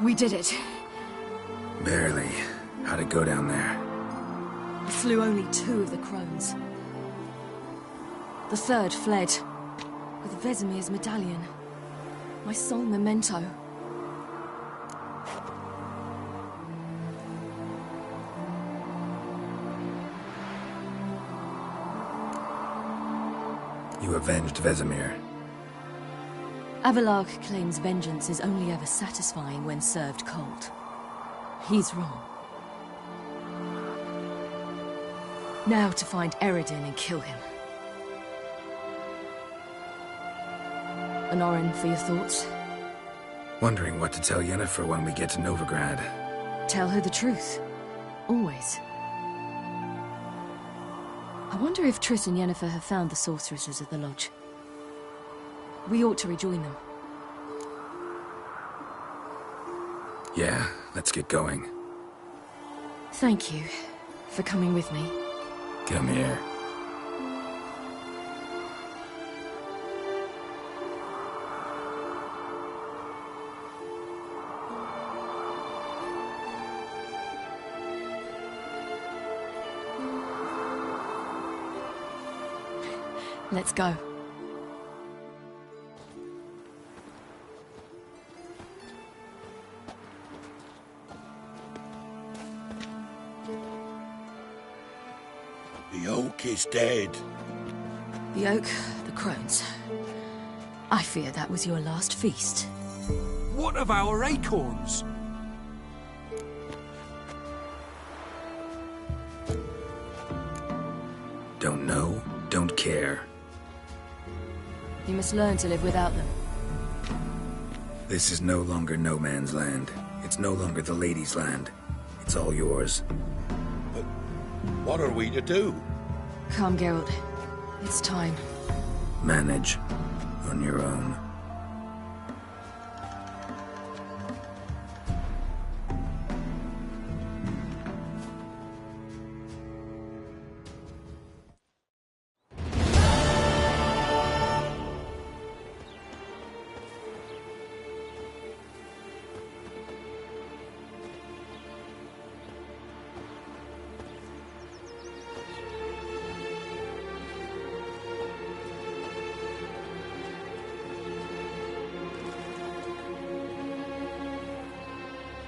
We did it. Barely. How'd it go down there? I slew only 2 of the crones. The 3rd fled, with Vesemir's medallion. My sole memento. You avenged Vesemir. Avalark claims vengeance is only ever satisfying when served cold. He's wrong. Now to find Eredin and kill him. Honorin, for your thoughts? Wondering what to tell Yennefer when we get to Novigrad. Tell her the truth. Always. I wonder if Triss and Yennefer have found the sorceresses at the lodge. We ought to rejoin them. Yeah, let's get going. Thank you for coming with me. Come here. Let's go. The oak is dead. The oak, the crones. I fear that was your last feast. What of our acorns? Don't know, don't care. You must learn to live without them. This is no longer no man's land. It's no longer the lady's land. It's all yours. But what are we to do? Come, Geralt. It's time. Manage on your own.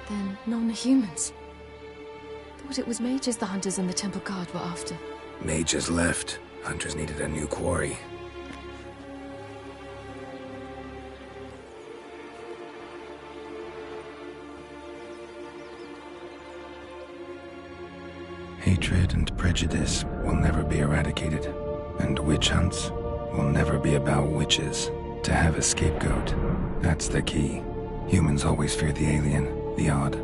Then non-humans. Thought it was mages the hunters and the temple guard were after. Mages left. Hunters needed a new quarry. Hatred and prejudice will never be eradicated, and witch hunts will never be about witches. To have a scapegoat, that's the key. Humans always fear the alien, the odd.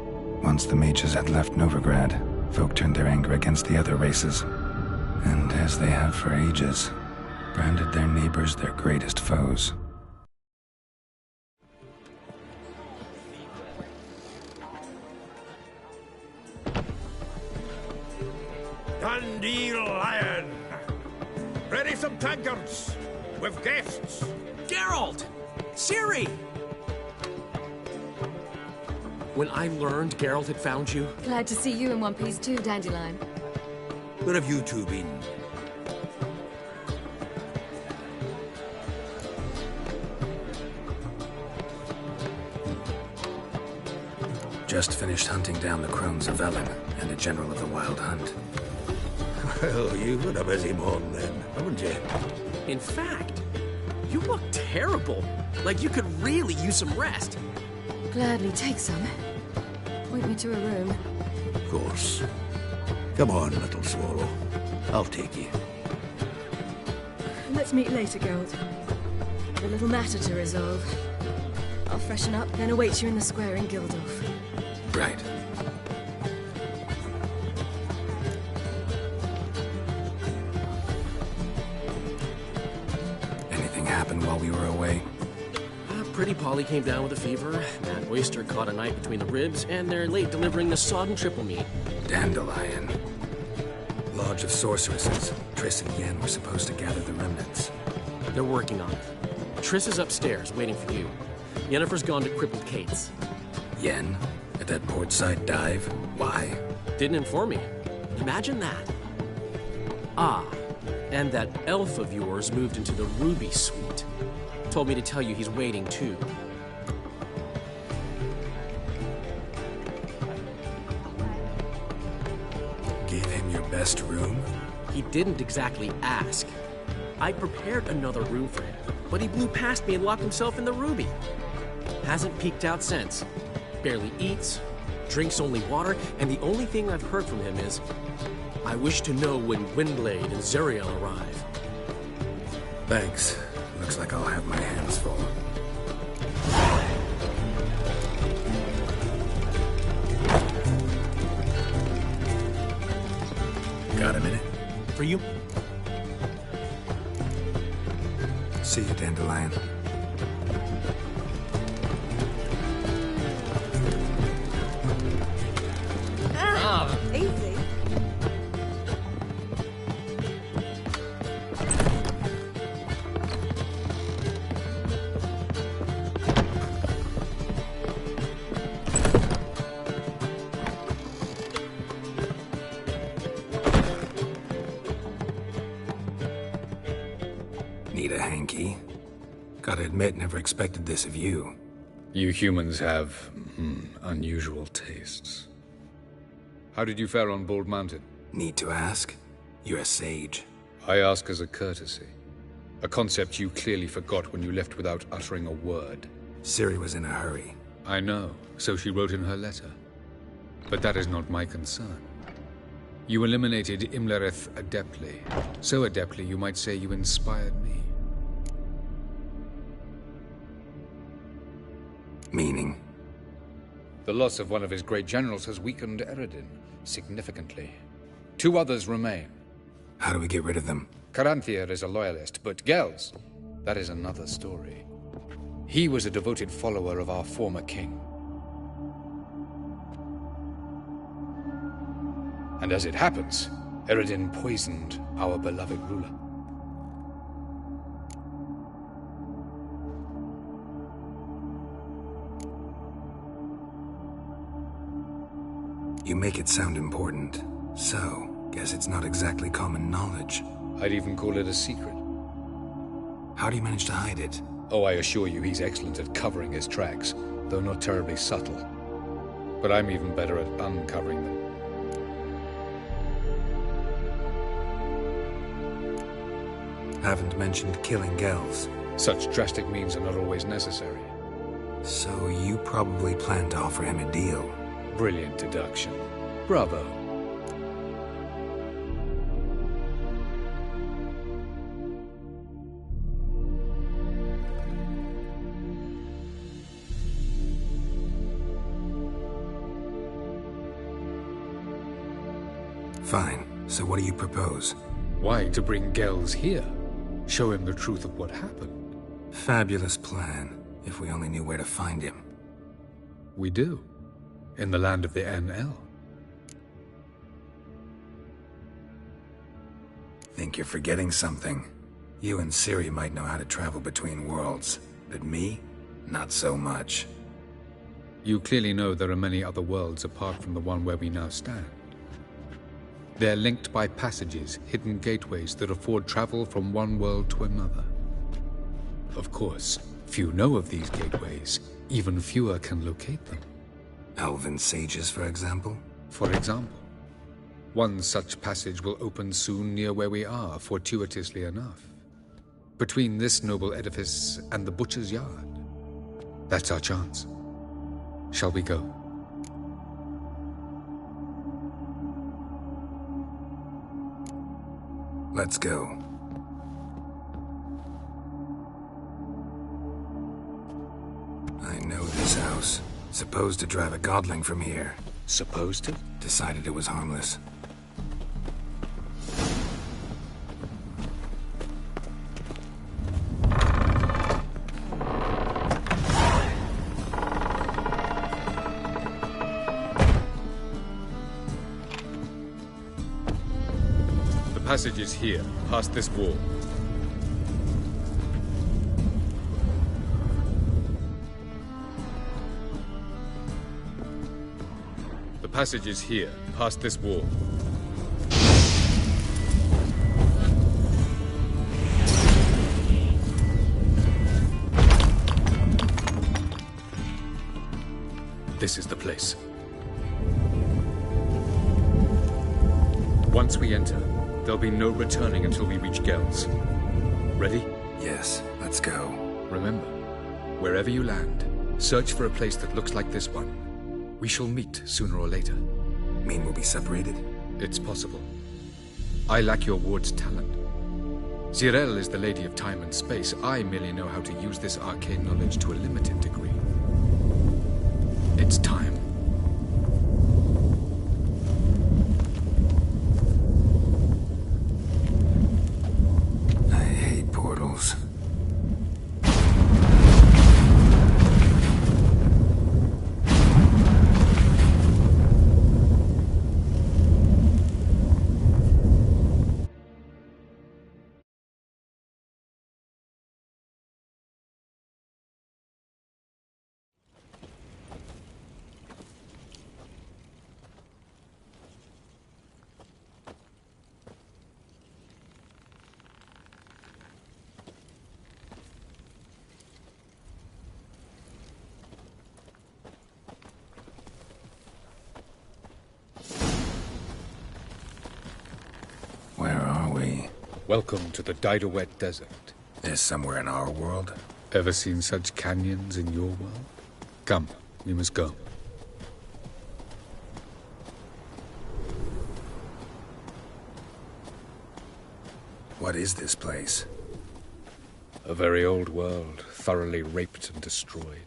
Once the mages had left Novigrad, folk turned their anger against the other races, and as they have for ages, branded their neighbors their greatest foes. Dandelion! Ready some tankards! With guests! Geralt! Ciri! When I learned Geralt had found you, Glad to see you in one piece too, Dandelion. Where have you two been? Just finished hunting down the crones of Velen and a general of the Wild Hunt. Well, you've had a busy morning then, haven't you? in fact, you look terrible. Like you could really use some rest. Gladly take some. Point me to a room. Of course. Come on, little swallow. I'll take you. Let's meet later, Geralt. A little matter to resolve. I'll freshen up, then await you in the square in Gildorf. Right. Anything happened while we were away? Pretty Polly came down with a fever. Mad Oyster caught a knife between the ribs, and they're late delivering the sodden triple meat. Dandelion. Lodge of Sorceresses. Triss and Yen were supposed to gather the remnants. They're working on it. Triss is upstairs, waiting for you. Yennefer's gone to Crippled Kate's. Yen? At that portside dive? Why? Didn't inform me. Imagine that. Ah, and that elf of yours moved into the Ruby Suite. Told me to tell you he's waiting too. Gave him your best room? He didn't exactly ask. I prepared another room for him, but he blew past me and locked himself in the Ruby. Hasn't peeked out since. Barely eats, drinks only water, and the only thing I've heard from him is, I wish to know when Windblade and Zeriel arrive. Thanks. Looks like I'll have my hands full. Got a minute? For you? See you, Dandelion. Easy. Need a hanky? Gotta admit, never expected this of you. You humans have, unusual tastes. How did you fare on Bald Mountain? Need to ask? You're a sage. I ask as a courtesy. A concept you clearly forgot when you left without uttering a word. Ciri was in a hurry. I know, so she wrote in her letter. But that is not my concern. You eliminated Imlerith adeptly. So adeptly, you might say you inspired me. Meaning? The loss of one of his great generals has weakened Eredin significantly. 2 others remain. How do we get rid of them? Caranthir is a loyalist, but Gels, that is another story. He was a devoted follower of our former king. And as it happens, Eredin poisoned our beloved ruler. You make it sound important. So, guess it's not exactly common knowledge. I'd even call it a secret. How do you manage to hide it? Oh, I assure you he's excellent at covering his tracks, though not terribly subtle. But I'm even better at uncovering them. Haven't mentioned killing Gels. Such drastic means are not always necessary. So you probably plan to offer him a deal. Brilliant deduction. Bravo. Fine. So what do you propose? Why, to bring Gels here? Show him the truth of what happened. Fabulous plan, if we only knew where to find him. We do. In the land of the NL. Think you're forgetting something. You and Ciri might know how to travel between worlds, but me? Not so much. You clearly know there are many other worlds apart from the one where we now stand. They're linked by passages, hidden gateways that afford travel from one world to another. Of course, few know of these gateways. Even fewer can locate them. Elven sages, for example? For example. One such passage will open soon near where we are, fortuitously enough. Between this noble edifice and the butcher's yard. That's our chance. Shall we go? Let's go. I know this house. Supposed to drive a godling from here. Supposed to? Decided it was harmless. The passage is here, past this wall. passage is here, past this wall. This is the place. Once we enter, there'll be no returning until we reach Gels. Ready? Yes, let's go. Remember, wherever you land, search for a place that looks like this one. We shall meet sooner or later. Mean we'll be separated? It's possible. I lack your ward's talent. Zirel is the lady of time and space. I merely know how to use this arcane knowledge to a limited degree. It's time. I hate portals. Where are we? Welcome to the Didowet Desert. This somewhere in our world? Ever seen such canyons in your world? Come, we must go. What is this place? A very old world, thoroughly raped and destroyed.